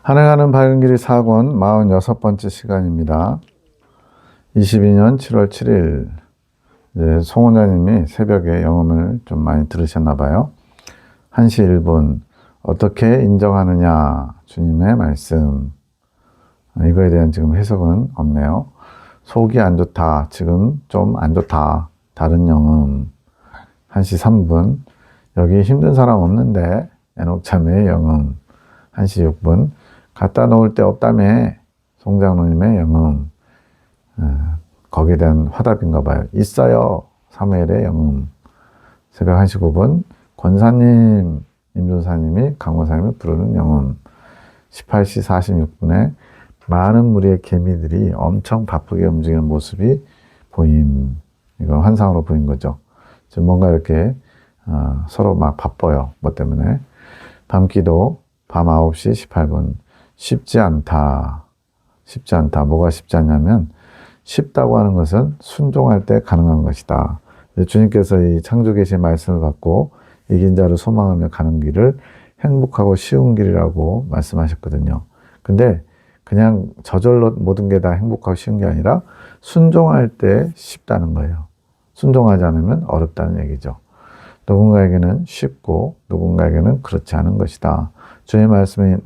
한행하는 밝은 길이 4권 46번째 시간입니다. 22년 7월 7일 송 원장님이 새벽에 영음을 좀 많이 들으셨나 봐요. 1시 1분 어떻게 인정하느냐 주님의 말씀. 이거에 대한 지금 해석은 없네요. 속이 안 좋다, 지금 좀 안 좋다, 다른 영음. 1시 3분 여기 힘든 사람 없는데 에녹자매의 영음. 1시 6분 갖다 놓을 데 없다며 송장로님의 영음. 거기에 대한 화답인가 봐요. 있어요. 사무엘의 영음. 새벽 1시 9분 권사님, 임준사님이 강원사님을 부르는 영음. 18시 46분에 많은 무리의 개미들이 엄청 바쁘게 움직이는 모습이 보임. 이건 환상으로 보인 거죠. 지금 뭔가 이렇게 서로 막 바빠요. 뭐 때문에. 밤기도 밤 9시 18분 쉽지 않다. 쉽지 않다. 뭐가 쉽지 않냐면 쉽다고 하는 것은 순종할 때 가능한 것이다. 주님께서 이 창조계시의 말씀을 받고 이긴 자를 소망하며 가는 길을 행복하고 쉬운 길이라고 말씀하셨거든요. 근데 그냥 저절로 모든 게 다 행복하고 쉬운 게 아니라 순종할 때 쉽다는 거예요. 순종하지 않으면 어렵다는 얘기죠. 누군가에게는 쉽고 누군가에게는 그렇지 않은 것이다. 주의 말씀에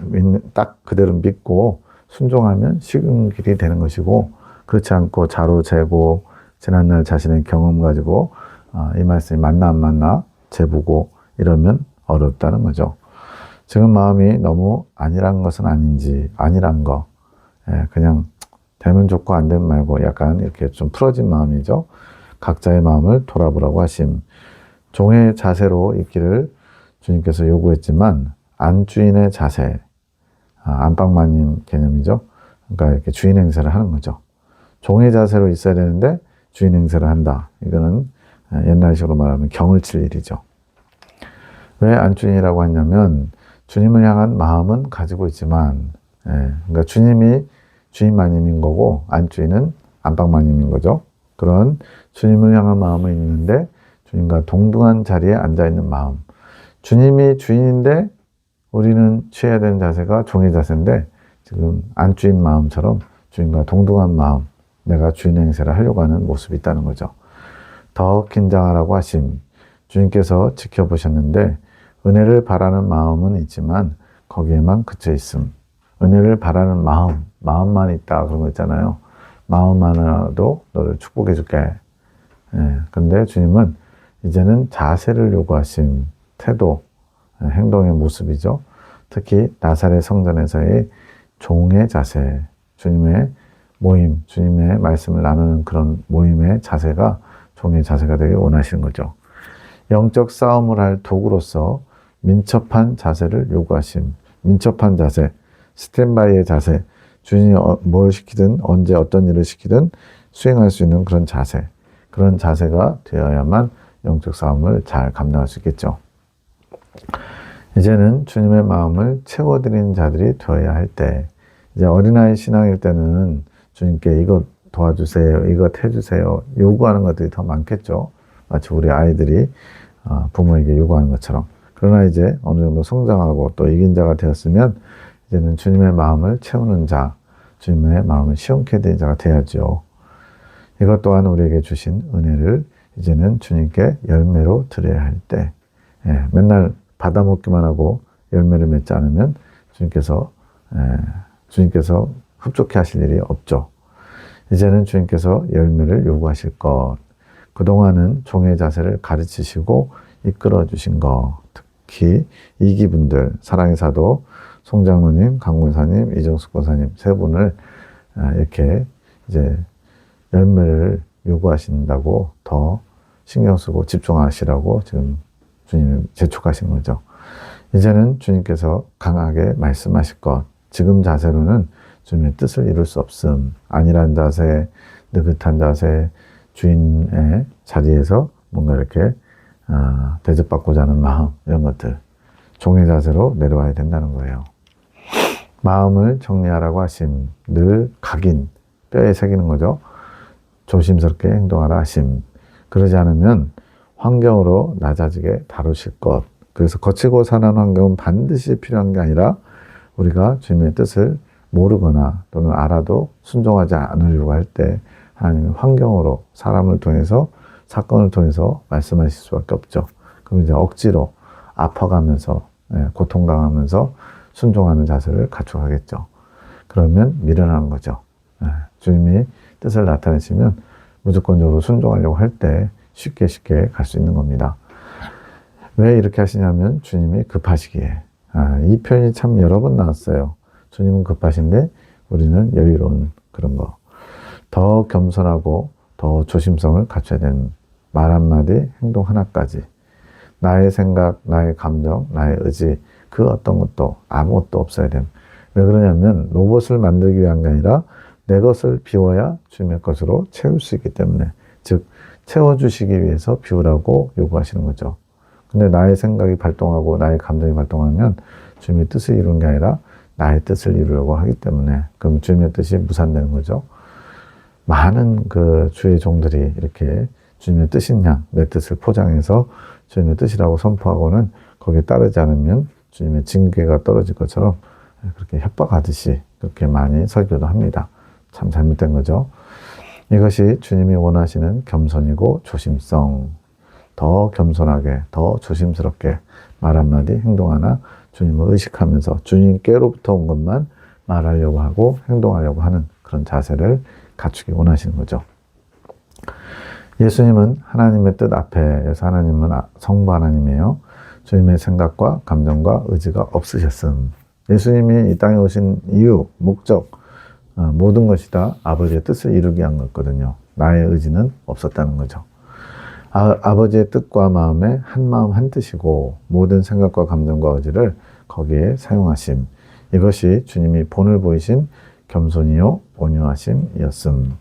딱 그대로 믿고 순종하면 쉬운 길이 되는 것이고, 그렇지 않고 자로 재고 지난날 자신의 경험 가지고 이 말씀이 맞나 안 맞나 재보고 이러면 어렵다는 거죠. 지금 마음이 너무 아니란 것은 아닌지, 아니란 거, 그냥 되면 좋고 안 되면 말고 약간 이렇게 좀 풀어진 마음이죠. 각자의 마음을 돌아보라고 하심. 종의 자세로 있기를 주님께서 요구했지만 안주인의 자세, 안방마님 개념이죠. 그러니까 이렇게 주인 행세를 하는 거죠. 종의 자세로 있어야 되는데 주인 행세를 한다. 이거는 옛날식으로 말하면 경을 칠 일이죠. 왜 안주인이라고 했냐면 주님을 향한 마음은 가지고 있지만, 그러니까 주님이 주인마님인 거고 안주인은 안방마님인 거죠. 그런 주님을 향한 마음은 있는데 주님과 동등한 자리에 앉아있는 마음. 주님이 주인인데 우리는 취해야 되는 자세가 종의 자세인데 지금 안주인 마음처럼 주님과 동등한 마음, 내가 주인 행세를 하려고 하는 모습이 있다는 거죠. 더 긴장하라고 하심. 주님께서 지켜보셨는데 은혜를 바라는 마음은 있지만 거기에만 그쳐 있음. 은혜를 바라는 마음만 있다 그런 거 있잖아요. 마음만으로도 너를 축복해 줄게. 근데 주님은 이제는 자세를 요구하심. 태도, 행동의 모습이죠. 특히 나사렛 성전에서의 종의 자세, 주님의 모임, 주님의 말씀을 나누는 그런 모임의 자세가 종의 자세가 되길 원하시는 거죠. 영적 싸움을 할 도구로서 민첩한 자세를 요구하심. 민첩한 자세, 스탠바이의 자세, 주인이 뭘 시키든 언제 어떤 일을 시키든 수행할 수 있는 그런 자세, 그런 자세가 되어야만 영적 싸움을 잘 감당할 수 있겠죠. 이제는 주님의 마음을 채워드리는 자들이 되어야 할 때, 이제 어린아이 신앙일 때는 주님께 이것 도와주세요, 이것 해주세요 요구하는 것들이 더 많겠죠. 마치 우리 아이들이 부모에게 요구하는 것처럼. 그러나 이제 어느 정도 성장하고 또 이긴 자가 되었으면 이제는 주님의 마음을 채우는 자, 주님의 마음을 시원케 되는 자가 되어야죠. 이것 또한 우리에게 주신 은혜를 이제는 주님께 열매로 드려야 할 때, 맨날 받아먹기만 하고 열매를 맺지 않으면 주님께서 흡족해 하실 일이 없죠. 이제는 주님께서 열매를 요구하실 것, 그동안은 종의 자세를 가르치시고 이끌어 주신 것, 특히 이기분들, 사랑의 사도 송장로님, 강문사님, 이정숙 권사님 세 분을 이렇게 이제 열매를 요구하신다고 더 신경 쓰고 집중하시라고 지금 주님을 재촉하시는 거죠. 이제는 주님께서 강하게 말씀하실 것, 지금 자세로는 주님의 뜻을 이룰 수 없음. 안일한 자세, 느긋한 자세, 주인의 자리에서 뭔가 이렇게 대접받고자 하는 마음, 이런 것들, 종의 자세로 내려와야 된다는 거예요. 마음을 정리하라고 하심. 늘 각인, 뼈에 새기는 거죠. 조심스럽게 행동하라 하심. 그러지 않으면 환경으로 낮아지게 다루실 것. 그래서 거칠고 산한 환경은 반드시 필요한 게 아니라 우리가 주님의 뜻을 모르거나 또는 알아도 순종하지 않으려고 할 때 하나님은 환경으로 사람을 통해서 사건을 통해서 말씀하실 수밖에 없죠. 그럼 이제 억지로 아파가면서 고통당하면서 순종하는 자세를 갖춰가겠죠. 그러면 미련한 거죠. 주님이 뜻을 나타내시면 무조건적으로 순종하려고 할 때 쉽게 갈 수 있는 겁니다. 왜 이렇게 하시냐면 주님이 급하시기에. 이 표현이 참 여러 번 나왔어요. 주님은 급하신데 우리는 여유로운 그런 거. 더 겸손하고 더 조심성을 갖춰야 되는 말 한마디, 행동 하나까지. 나의 생각, 나의 감정, 나의 의지, 그 어떤 것도 아무것도 없어야 됨. 왜 그러냐면 로봇을 만들기 위한 게 아니라 내 것을 비워야 주님의 것으로 채울 수 있기 때문에, 즉 채워주시기 위해서 비우라고 요구하시는 거죠. 근데 나의 생각이 발동하고 나의 감정이 발동하면 주님의 뜻을 이루는 게 아니라 나의 뜻을 이루려고 하기 때문에, 그럼 주님의 뜻이 무산되는 거죠. 많은 그 주의 종들이 이렇게 주님의 뜻인 양, 내 뜻을 포장해서 주님의 뜻이라고 선포하고는 거기에 따르지 않으면 주님의 징계가 떨어질 것처럼 그렇게 협박하듯이 그렇게 많이 설교도 합니다. 참 잘못된 거죠. 이것이 주님이 원하시는 겸손이고 조심성. 더 겸손하게, 더 조심스럽게 말 한마디, 행동 하나 주님을 의식하면서 주님께로부터 온 것만 말하려고 하고 행동하려고 하는 그런 자세를 갖추기 원하시는 거죠. 예수님은 하나님의 뜻 앞에서 하나님은 성부 하나님이에요. 주님의 생각과 감정과 의지가 없으셨음. 예수님이 이 땅에 오신 이유, 목적, 모든 것이 다 아버지의 뜻을 이루기 위한 거거든요. 나의 의지는 없었다는 거죠. 아버지의 뜻과 마음에 한 마음 한 뜻이고 모든 생각과 감정과 의지를 거기에 사용하심. 이것이 주님이 본을 보이신 겸손이요 온유하심이었음.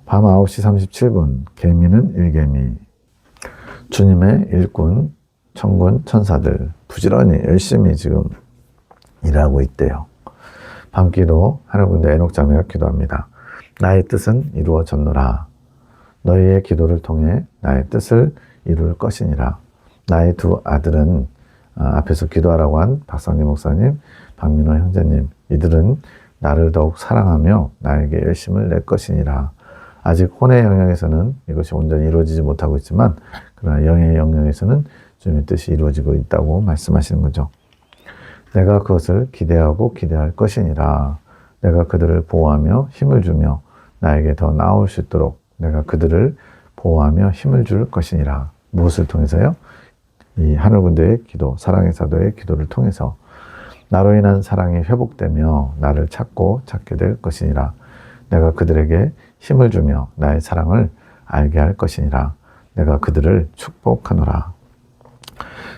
밤 9시 37분 개미는 일개미. 주님의 일꾼, 천군, 천사들 부지런히 열심히 지금 일하고 있대요. 밤기도 하늘군대 에녹자매가 기도합니다. 나의 뜻은 이루어졌노라. 너희의 기도를 통해 나의 뜻을 이룰 것이니라. 나의 두 아들은 앞에서 기도하라고 한 박상진 목사님, 박민호 형제님, 이들은 나를 더욱 사랑하며 나에게 열심을 낼 것이니라. 아직 혼의 영역에서는 이것이 온전히 이루어지지 못하고 있지만 그러나 영의 영역에서는 주님의 뜻이 이루어지고 있다고 말씀하시는 거죠. 내가 그것을 기대하고 기대할 것이니라. 내가 그들을 보호하며 힘을 주며 나에게 더 나올 수 있도록 내가 그들을 보호하며 힘을 줄 것이니라. 무엇을 통해서요? 이 하늘군대의 기도, 사랑의 사도의 기도를 통해서 나로 인한 사랑이 회복되며 나를 찾게 될 것이니라. 내가 그들에게 힘을 주며 나의 사랑을 알게 할 것이니라. 내가 그들을 축복하노라.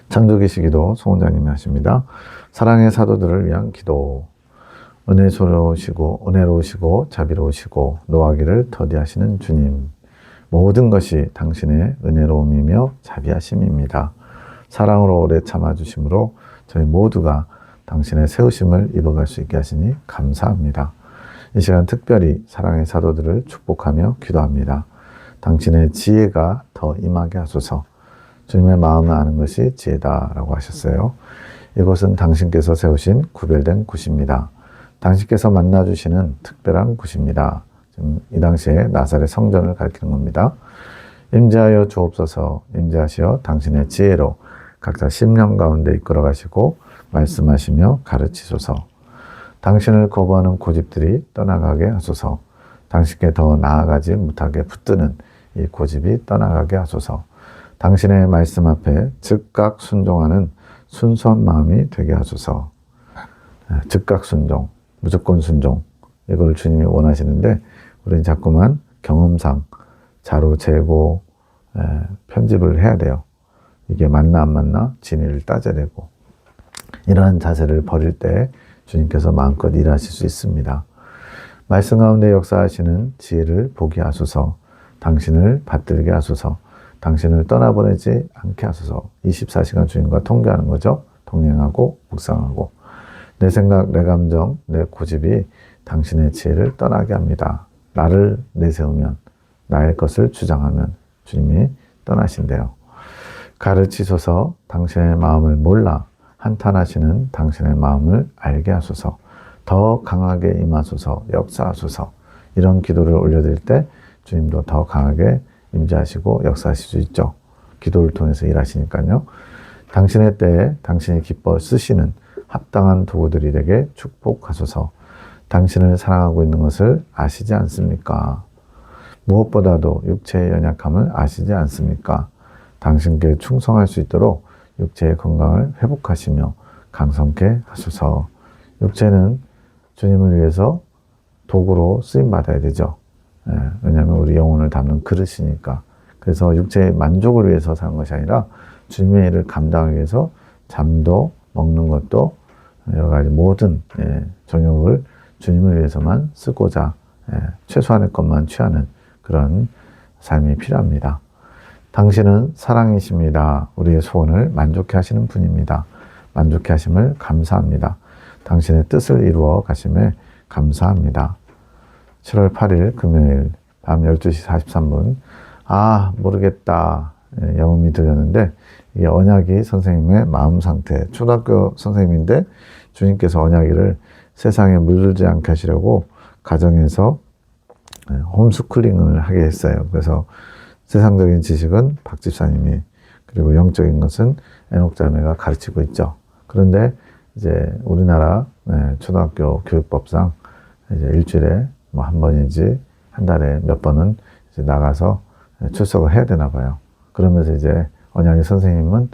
창조기시 기도 송원장님이 하십니다. 사랑의 사도들을 위한 기도. 은혜로우시고 자비로우시고 노하기를 더디하시는 주님. 모든 것이 당신의 은혜로움이며 자비하심입니다. 사랑으로 오래 참아주심으로 저희 모두가 당신의 세우심을 입어갈 수 있게 하시니 감사합니다. 이 시간 특별히 사랑의 사도들을 축복하며 기도합니다. 당신의 지혜가 더 임하게 하소서. 주님의 마음을 아는 것이 지혜다라고 하셨어요. 이것은 당신께서 세우신 구별된 곳입니다. 당신께서 만나주시는 특별한 곳입니다. 지금 이 당시에 나사렛 성전을 가리키는 겁니다. 임재하여 주옵소서. 임재하시어 당신의 지혜로 각자 심령 가운데 이끌어 가시고 말씀하시며 가르치소서. 당신을 거부하는 고집들이 떠나가게 하소서. 당신께 더 나아가지 못하게 붙드는 이 고집이 떠나가게 하소서. 당신의 말씀 앞에 즉각 순종하는 순수한 마음이 되게 하소서. 즉각 순종, 무조건 순종, 이걸 주님이 원하시는데 우리는 자꾸만 경험상 자로 재고 편집을 해야 돼요. 이게 맞나 안 맞나 진위를 따져내고, 이러한 자세를 버릴 때 주님께서 마음껏 일하실 수 있습니다. 말씀 가운데 역사하시는 지혜를 보게 하소서. 당신을 받들게 하소서. 당신을 떠나보내지 않게 하소서. 24시간 주님과 통교하는 거죠. 동행하고 묵상하고. 내 생각, 내 감정, 내 고집이 당신의 지혜를 떠나게 합니다. 나를 내세우면, 나의 것을 주장하면 주님이 떠나신대요. 가르치소서. 당신의 마음을 몰라 한탄하시는 당신의 마음을 알게 하소서. 더 강하게 임하소서. 역사하소서. 이런 기도를 올려드릴 때 주님도 더 강하게 임재하시고 역사하실 수 있죠. 기도를 통해서 일하시니까요. 당신의 때에 당신이 기뻐 쓰시는 합당한 도구들이 되게 축복하소서. 당신을 사랑하고 있는 것을 아시지 않습니까? 무엇보다도 육체의 연약함을 아시지 않습니까? 당신께 충성할 수 있도록 육체의 건강을 회복하시며 강성케 하소서. 육체는 주님을 위해서 도구로 쓰임받아야 되죠. 왜냐하면 우리 영혼을 담는 그릇이니까. 그래서 육체의 만족을 위해서 사는 것이 아니라 주님의 일을 감당하기 위해서 잠도 먹는 것도 여러 가지 모든 정욕을 주님을 위해서만 쓰고자 최소한의 것만 취하는 그런 삶이 필요합니다. 당신은 사랑이십니다. 우리의 소원을 만족해 하시는 분입니다. 만족해 하심을 감사합니다. 당신의 뜻을 이루어 가심에 감사합니다. 7월 8일 금요일 밤 12시 43분 모르겠다 영음이 들렸는데 이게 언약이 선생님의 마음 상태, 초등학교 선생님인데 주님께서 언약이를 세상에 물들지 않게 하시려고 가정에서 홈스쿨링을 하게 했어요. 그래서 세상적인 지식은 박 집사님이, 그리고 영적인 것은 에녹 자매가 가르치고 있죠. 그런데 이제 우리나라 초등학교 교육법상 이제 일주일에 뭐 한 번인지 한 달에 몇 번은 이제 나가서 출석을 해야 되나 봐요. 그러면서 이제 언약의 선생님은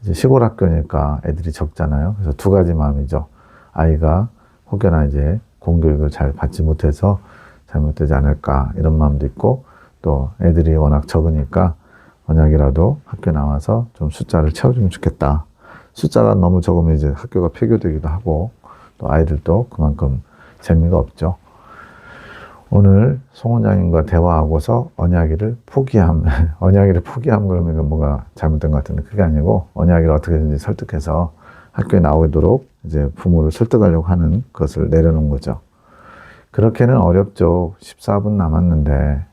이제 시골 학교니까 애들이 적잖아요. 그래서 두 가지 마음이죠. 아이가 혹여나 이제 공교육을 잘 받지 못해서 잘못되지 않을까 이런 마음도 있고, 또 애들이 워낙 적으니까 언약이라도 학교 나와서 좀 숫자를 채워주면 좋겠다. 숫자가 너무 적으면 이제 학교가 폐교되기도 하고 또 아이들도 그만큼 재미가 없죠. 오늘 송 원장님과 대화하고서 언약이를 포기함, 언약이를 포기함 그러면 뭔가 잘못된 것 같은데 그게 아니고 언약이를 어떻게든지 설득해서 학교에 나오도록 이제 부모를 설득하려고 하는 것을 내려놓은 거죠. 그렇게는 어렵죠. 14분 남았는데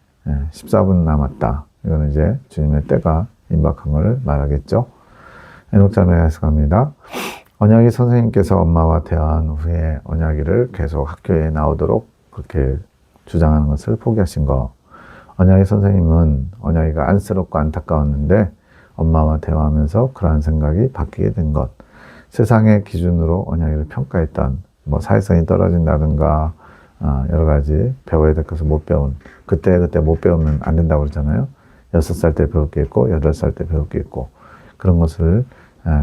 14분 남았다. 이거는 이제 주님의 때가 임박한 걸 말하겠죠. 에녹 자매가 해석합니다. 언약이 선생님께서 엄마와 대화한 후에 언약이를 계속 학교에 나오도록 그렇게 주장하는 것을 포기하신 거. 언약이 선생님은 언약이가 안쓰럽고 안타까웠는데 엄마와 대화하면서 그러한 생각이 바뀌게 된 것. 세상의 기준으로 언약이를 평가했던 뭐 사회성이 떨어진다든가 여러 가지 배워야 될 것을 못 배운, 그때 못 배우면 안 된다고 그러잖아요. 6살 때 배울 게 있고 8살 때 배울 게 있고, 그런 것을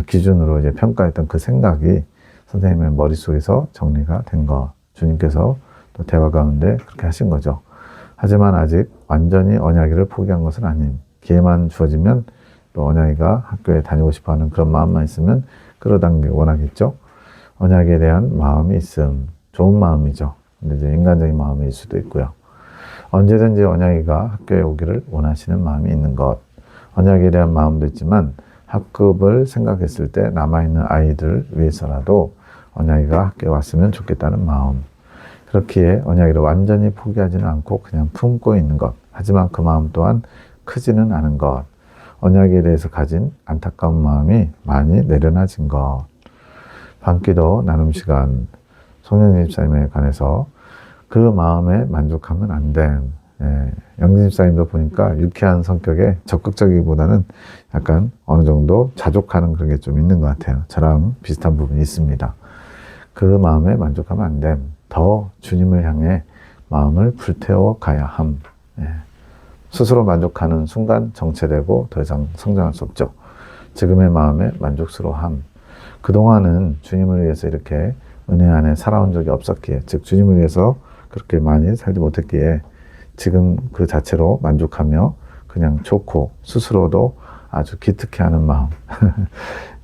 기준으로 이제 평가했던 그 생각이 선생님의 머릿속에서 정리가 된 것. 주님께서 또 대화 가운데 그렇게 하신 거죠. 하지만 아직 완전히 언약이를 포기한 것은 아닌, 기회만 주어지면 또 언약이가 학교에 다니고 싶어하는 그런 마음만 있으면 끌어당기기 원하겠죠. 언약에 대한 마음이 있음, 좋은 마음이죠. 근데 이제 인간적인 마음일 수도 있고요. 언제든지 언약이가 학교에 오기를 원하시는 마음이 있는 것. 언약에 대한 마음도 있지만 학급을 생각했을 때 남아있는 아이들 위해서라도 언약이가 학교에 왔으면 좋겠다는 마음. 그렇기에 언약이를 완전히 포기하지는 않고 그냥 품고 있는 것. 하지만 그 마음 또한 크지는 않은 것. 언약에 대해서 가진 안타까운 마음이 많이 내려놔진 것. 밤기도 나눔 시간, 송영진 집사님에 관해서 그 마음에 만족하면 안 됨. 영진 집사님도 보니까 유쾌한 성격에 적극적이기보다는 약간 어느 정도 자족하는 그런 게 좀 있는 것 같아요. 저랑 비슷한 부분이 있습니다. 그 마음에 만족하면 안 됨. 더 주님을 향해 마음을 불태워 가야 함. 스스로 만족하는 순간 정체되고 더 이상 성장할 수 없죠. 지금의 마음에 만족스러워함. 그동안은 주님을 위해서 이렇게 은혜 안에 살아온 적이 없었기에, 즉 주님을 위해서 그렇게 많이 살지 못했기에 지금 그 자체로 만족하며 그냥 좋고 스스로도 아주 기특해하는 마음.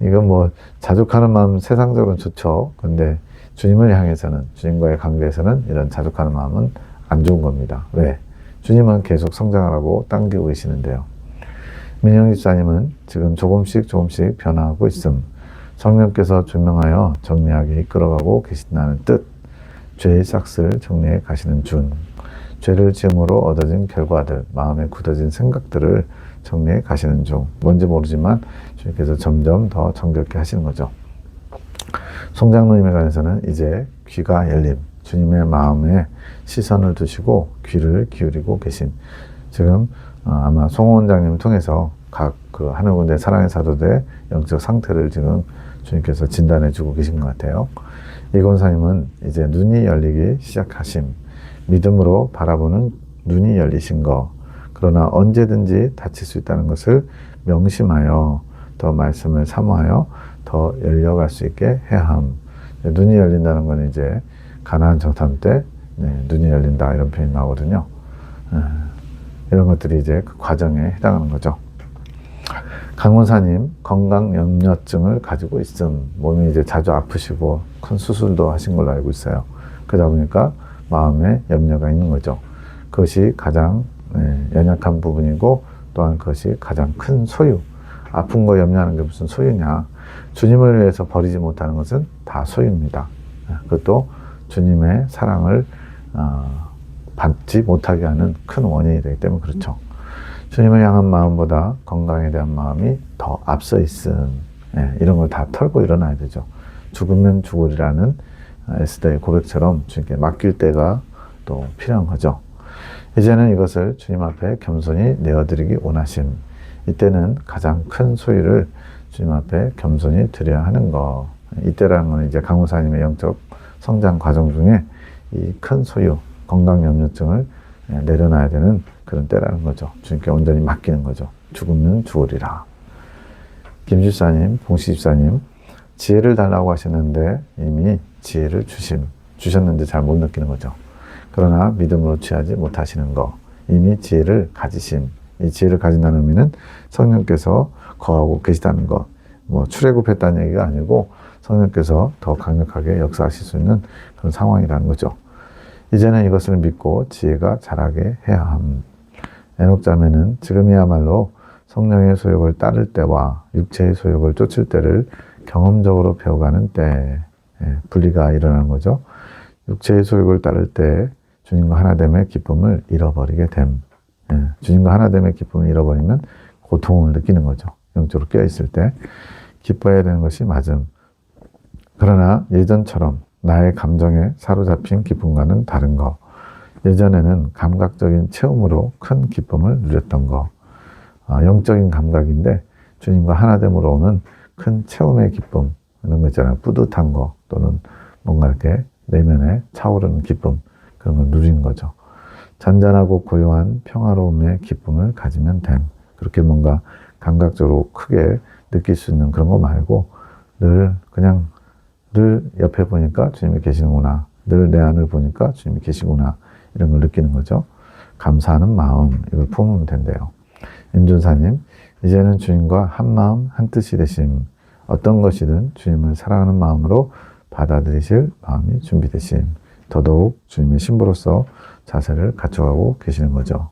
이건 뭐 자족하는 마음 세상적으로는 좋죠. 근데 주님을 향해서는, 주님과의 관계에서는 이런 자족하는 마음은 안 좋은 겁니다. 왜? 주님은 계속 성장하라고 당기고 계시는데요. 민영 집사님은 지금 조금씩 변화하고 있음. 성령께서 조명하여 정리하게 이끌어가고 계신다는 뜻. 죄의 싹을 정리해 가시는 준. 죄를 지음으로 얻어진 결과들, 마음에 굳어진 생각들을 정리해 가시는 중. 뭔지 모르지만 주님께서 점점 더 정결케 하시는 거죠. 송장로님에 관해서는 이제 귀가 열림, 주님의 마음에 시선을 두시고 귀를 기울이고 계신, 지금 아마 송호 원장님 통해서 각 그 하늘 군대 사랑의 사도들의 영적 상태를 지금 주님께서 진단해 주고 계신 것 같아요. 이 권사님은 이제 눈이 열리기 시작하심, 믿음으로 바라보는 눈이 열리신 거, 그러나 언제든지 다칠 수 있다는 것을 명심하여 더 말씀을 사모하여 더 열려갈 수 있게 해야 함. 눈이 열린다는 건 이제 가나안 정탐 때 눈이 열린다 이런 표현이 나오거든요. 이런 것들이 이제 그 과정에 해당하는 거죠. 강원사님 건강염려증을 가지고 있음, 몸이 이제 자주 아프시고 큰 수술도 하신 걸로 알고 있어요. 그러다 보니까 마음에 염려가 있는 거죠. 그것이 가장 연약한 부분이고, 또한 그것이 가장 큰 소유. 아픈 거 염려하는 게 무슨 소유냐. 주님을 위해서 버리지 못하는 것은 다 소유입니다. 그것도 주님의 사랑을 받지 못하게 하는 큰 원인이 되기 때문에 그렇죠. 주님을 향한 마음보다 건강에 대한 마음이 더 앞서 있음. 이런 걸 다 털고 일어나야 되죠. 죽으면 죽으리라는 에스더의 고백처럼 주님께 맡길 때가 또 필요한 거죠. 이제는 이것을 주님 앞에 겸손히 내어드리기 원하심. 이때는 가장 큰 소유를 주님 앞에 겸손히 드려야 하는 거. 이때라는 건 이제 강호사님의 영적 성장 과정 중에 이 큰 소유, 건강염려증을 내려놔야 되는 그런 때라는 거죠. 주님께 온전히 맡기는 거죠. 죽으면 죽으리라. 김집사님, 봉시집사님, 지혜를 달라고 하셨는데 이미 지혜를 주셨는데 잘 못 느끼는 거죠. 그러나 믿음으로 취하지 못하시는 거, 이미 지혜를 가지심. 이 지혜를 가진다는 의미는 성령께서 거하고 계시다는 것, 뭐 출애굽했다는 얘기가 아니고 성령께서 더 강력하게 역사하실 수 있는 그런 상황이라는 거죠. 이제는 이것을 믿고 지혜가 자라게 해야 함. 에녹 자매는 지금이야말로 성령의 소욕을 따를 때와 육체의 소욕을 쫓을 때를 경험적으로 배워가는 때, 분리가 일어나는 거죠. 육체의 소욕을 따를 때 주님과 하나됨의 기쁨을 잃어버리게 됨. 주님과 하나됨의 기쁨을 잃어버리면 고통을 느끼는 거죠. 영적으로 깨어있을 때 기뻐해야 되는 것이 맞음. 그러나 예전처럼 나의 감정에 사로잡힌 기쁨과는 다른 거. 예전에는 감각적인 체험으로 큰 기쁨을 누렸던 거. 영적인 감각인데 주님과 하나됨으로 오는 큰 체험의 기쁨. 이런 거 있잖아요. 뿌듯한 거, 또는 뭔가 이렇게 내면에 차오르는 기쁨. 그런 걸 누리는 거죠. 잔잔하고 고요한 평화로움의 기쁨을 가지면 됨. 그렇게 뭔가 감각적으로 크게 느낄 수 있는 그런 거 말고 늘 옆에 보니까 주님이 계시는구나. 늘 내 안을 보니까 주님이 계시구나. 이런 걸 느끼는 거죠. 감사하는 마음, 이걸 품으면 된대요. 임준사님, 이제는 주님과 한 마음 한 뜻이 되심. 어떤 것이든 주님을 사랑하는 마음으로 받아들이실 마음이 준비되심. 더더욱 주님의 신부로서 자세를 갖춰가고 계시는 거죠.